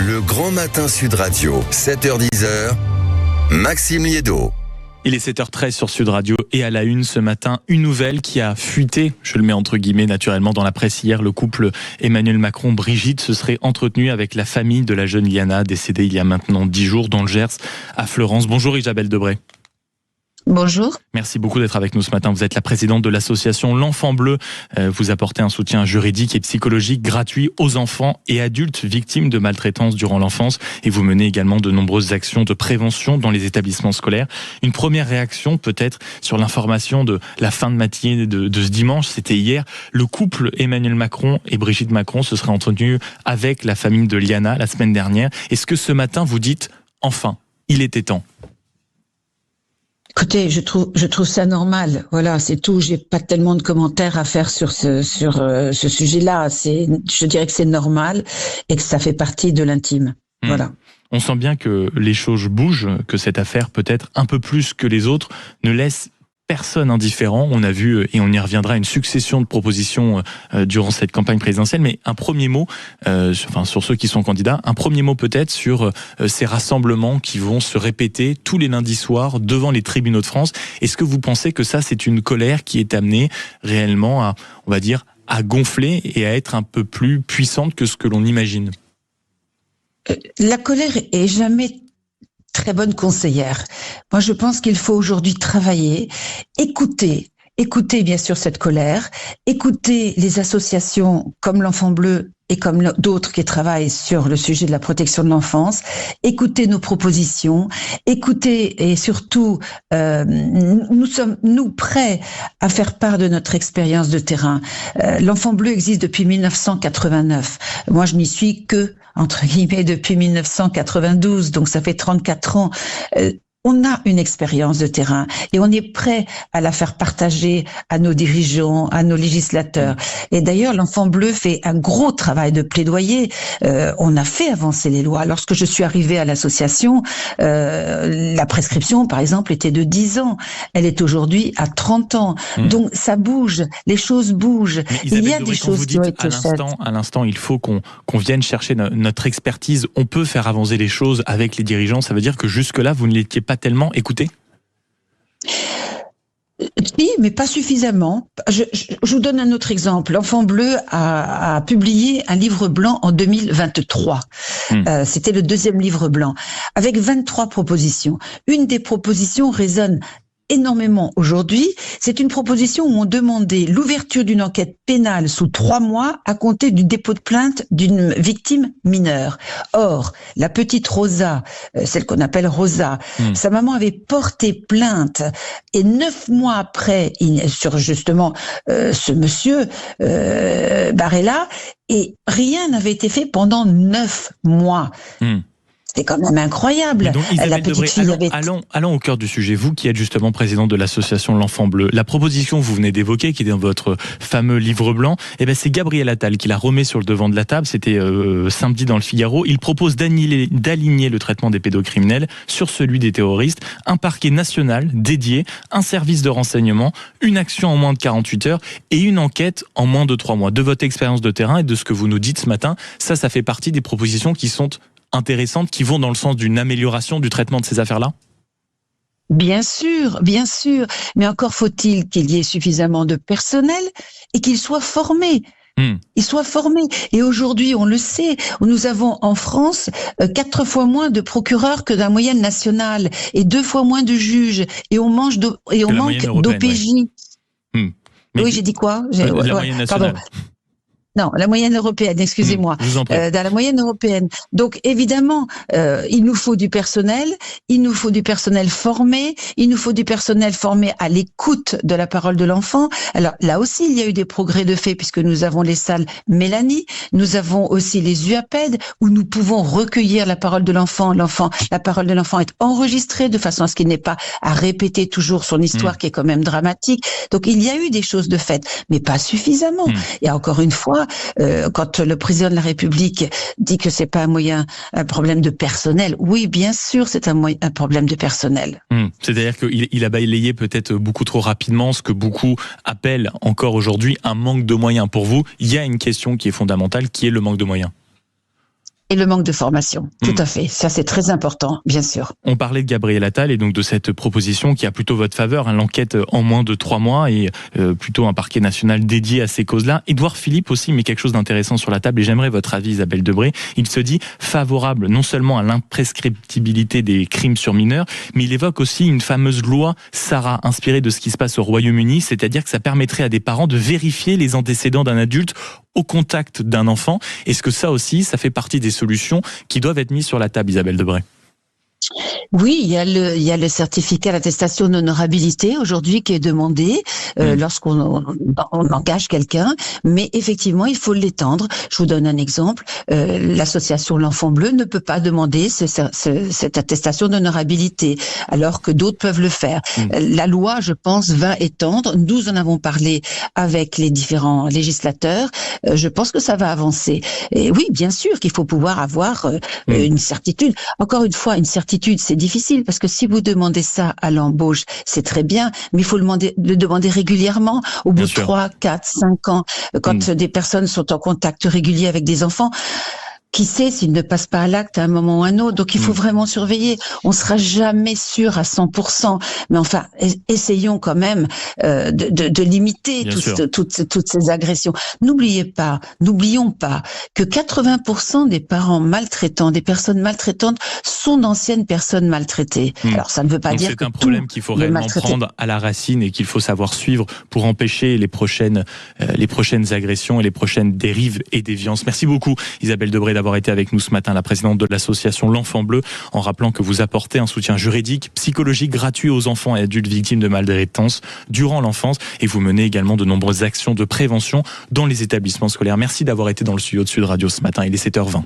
Le Grand Matin Sud Radio, 7h-10h, Maxime Liédot. Il est 7h13 sur Sud Radio et à la une ce matin, une nouvelle qui a fuité, je le mets entre guillemets naturellement, dans la presse hier. Le couple Emmanuel Macron-Brigitte se serait entretenu avec la famille de la jeune Liana, décédée il y a maintenant 10 jours dans le Gers, à Fleurance. Bonjour Isabelle Debré. Bonjour. Merci beaucoup d'être avec nous ce matin. Vous êtes la présidente de l'association L'Enfant Bleu. Vous apportez un soutien juridique et psychologique gratuit aux enfants et adultes victimes de maltraitance durant l'enfance. Et vous menez également de nombreuses actions de prévention dans les établissements scolaires. Une première réaction peut-être sur l'information de la fin de matinée de ce dimanche. C'était hier. Le couple Emmanuel Macron et Brigitte Macron se seraient entretenu avec la famille de Liana la semaine dernière. Est-ce que ce matin vous dites « enfin, il était temps » ? Écoutez, je trouve ça normal. Voilà, c'est tout. J'ai pas tellement de commentaires à faire sur ce sujet-là. Je dirais que c'est normal et que ça fait partie de l'intime. Voilà. On sent bien que les choses bougent, que cette affaire, peut-être un peu plus que les autres, ne laisse personne indifférent. On a vu, et on y reviendra, une succession de propositions durant cette campagne présidentielle, mais un premier mot, sur ceux qui sont candidats, un premier mot peut-être sur ces rassemblements qui vont se répéter tous les lundis soirs devant les tribunaux de France. Est-ce que vous pensez que ça, c'est une colère qui est amenée réellement à, on va dire, à gonfler et à être un peu plus puissante que ce que l'on imagine ? La colère est jamais très bonne conseillère. Moi, je pense qu'il faut aujourd'hui travailler, écouter bien sûr cette colère, écouter les associations comme l'Enfant Bleu et comme d'autres qui travaillent sur le sujet de la protection de l'enfance, écouter nos propositions, écouter et surtout, nous sommes prêts à faire part de notre expérience de terrain. L'Enfant Bleu existe depuis 1989. Moi, je n'y suis que entre guillemets depuis 1992, donc ça fait 34 ans. On a une expérience de terrain et on est prêt à la faire partager à nos dirigeants, à nos législateurs. Et d'ailleurs, l'Enfant Bleu fait un gros travail de plaidoyer. On a fait avancer les lois. Lorsque je suis arrivée à l'association, la prescription, par exemple, était de 10 ans. Elle est aujourd'hui à 30 ans. Donc ça bouge, les choses bougent. Isabelle, il y a des choses qui ont été faites. À l'instant, il faut qu'on vienne chercher notre expertise. On peut faire avancer les choses avec les dirigeants. Ça veut dire que jusque-là, vous ne l'étiez pas tellement écouté ? Oui, mais pas suffisamment. Je vous donne un autre exemple. L'Enfant Bleu a publié un livre blanc en 2023. C'était le 2e livre blanc, avec 23 propositions. Une des propositions résonne énormément aujourd'hui. C'est une proposition où on demandait l'ouverture d'une enquête pénale sous 3 mois à compter du dépôt de plainte d'une victime mineure. Or, la petite Rosa, celle qu'on appelle Rosa, sa maman avait porté plainte et 9 mois après, sur justement ce monsieur Barella, et rien n'avait été fait pendant 9 mois. C'est quand même incroyable. Donc, Isabelle Debré, allons au cœur du sujet. Vous qui êtes justement présidente de l'association L'Enfant Bleu, la proposition que vous venez d'évoquer, qui est dans votre fameux livre blanc, c'est Gabriel Attal qui la remet sur le devant de la table. C'était samedi dans le Figaro. Il propose d'aligner le traitement des pédocriminels sur celui des terroristes, un parquet national dédié, un service de renseignement, une action en moins de 48 heures et une enquête en moins de 3 mois. De votre expérience de terrain et de ce que vous nous dites ce matin, ça fait partie des propositions qui sont intéressantes, qui vont dans le sens d'une amélioration du traitement de ces affaires-là ? Bien sûr, mais encore faut-il qu'il y ait suffisamment de personnel et qu'il soit formé. Ils soient formés. Et aujourd'hui, on le sait, nous avons en France 4 fois moins de procureurs que dans la moyenne nationale et 2 fois moins de juges. Et on manque d'OPJ. Oui, j'ai dit quoi ? La moyenne nationale. Pardon. Non, la moyenne européenne, excusez-moi. Dans la moyenne européenne. Donc évidemment, il nous faut du personnel, il nous faut du personnel formé, il nous faut du personnel formé à l'écoute de la parole de l'enfant. Alors là aussi, il y a eu des progrès de fait puisque nous avons les salles Mélanie, nous avons aussi les UAPED où nous pouvons recueillir la parole de l'enfant. La parole de l'enfant est enregistrée de façon à ce qu'il n'ait pas à répéter toujours son histoire qui est quand même dramatique. Donc il y a eu des choses de fait, mais pas suffisamment. Et encore une fois, quand le président de la République dit que c'est pas un problème de personnel, oui, bien sûr, c'est un problème de personnel. C'est-à-dire qu'il a balayé peut-être beaucoup trop rapidement ce que beaucoup appellent encore aujourd'hui un manque de moyens. Pour vous, il y a une question qui est fondamentale, qui est le manque de moyens. Et le manque de formation, tout à fait. Ça, c'est très important, bien sûr. On parlait de Gabriel Attal et donc de cette proposition qui a plutôt votre faveur, l'enquête en moins de 3 mois et plutôt un parquet national dédié à ces causes-là. Édouard Philippe aussi met quelque chose d'intéressant sur la table et j'aimerais votre avis, Isabelle Debré. Il se dit favorable non seulement à l'imprescriptibilité des crimes sur mineurs, mais il évoque aussi une fameuse loi Sarah, inspirée de ce qui se passe au Royaume-Uni, c'est-à-dire que ça permettrait à des parents de vérifier les antécédents d'un adulte au contact d'un enfant. Est-ce que ça aussi, ça fait partie des solutions qui doivent être mises sur la table, Isabelle Debré? Oui, il y a le certificat d'attestation d'honorabilité aujourd'hui qui est demandé lorsqu'on engage quelqu'un, mais effectivement, il faut l'étendre. Je vous donne un exemple. L'association L'Enfant Bleu ne peut pas demander cette attestation d'honorabilité, alors que d'autres peuvent le faire. La loi, je pense, va étendre. Nous en avons parlé avec les différents législateurs. Je pense que ça va avancer. Et oui, bien sûr qu'il faut pouvoir avoir une certitude. Encore une fois, une certitude, c'est difficile parce que si vous demandez ça à l'embauche, c'est très bien, mais il faut le demander régulièrement, au bout de 3, 4, 5 ans, quand des personnes sont en contact régulier avec des enfants. Qui sait s'il ne passe pas à l'acte à un moment ou à un autre. Donc il faut vraiment surveiller. On sera jamais sûr à 100%, mais enfin essayons quand même de limiter toutes ces agressions. N'oublions pas que 80% des parents maltraitants, des personnes maltraitantes, sont d'anciennes personnes maltraitées. Alors ça ne veut pas dire que c'est un problème qu'il faut réellement prendre à la racine et qu'il faut savoir suivre pour empêcher les prochaines agressions et les prochaines dérives et déviances. Merci beaucoup, Isabelle Debré, d'avoir été avec nous ce matin, la présidente de l'association L'Enfant Bleu, en rappelant que vous apportez un soutien juridique, psychologique gratuit aux enfants et adultes victimes de maltraitance durant l'enfance et vous menez également de nombreuses actions de prévention dans les établissements scolaires. Merci d'avoir été dans le studio de Sud Radio ce matin, il est 7h20.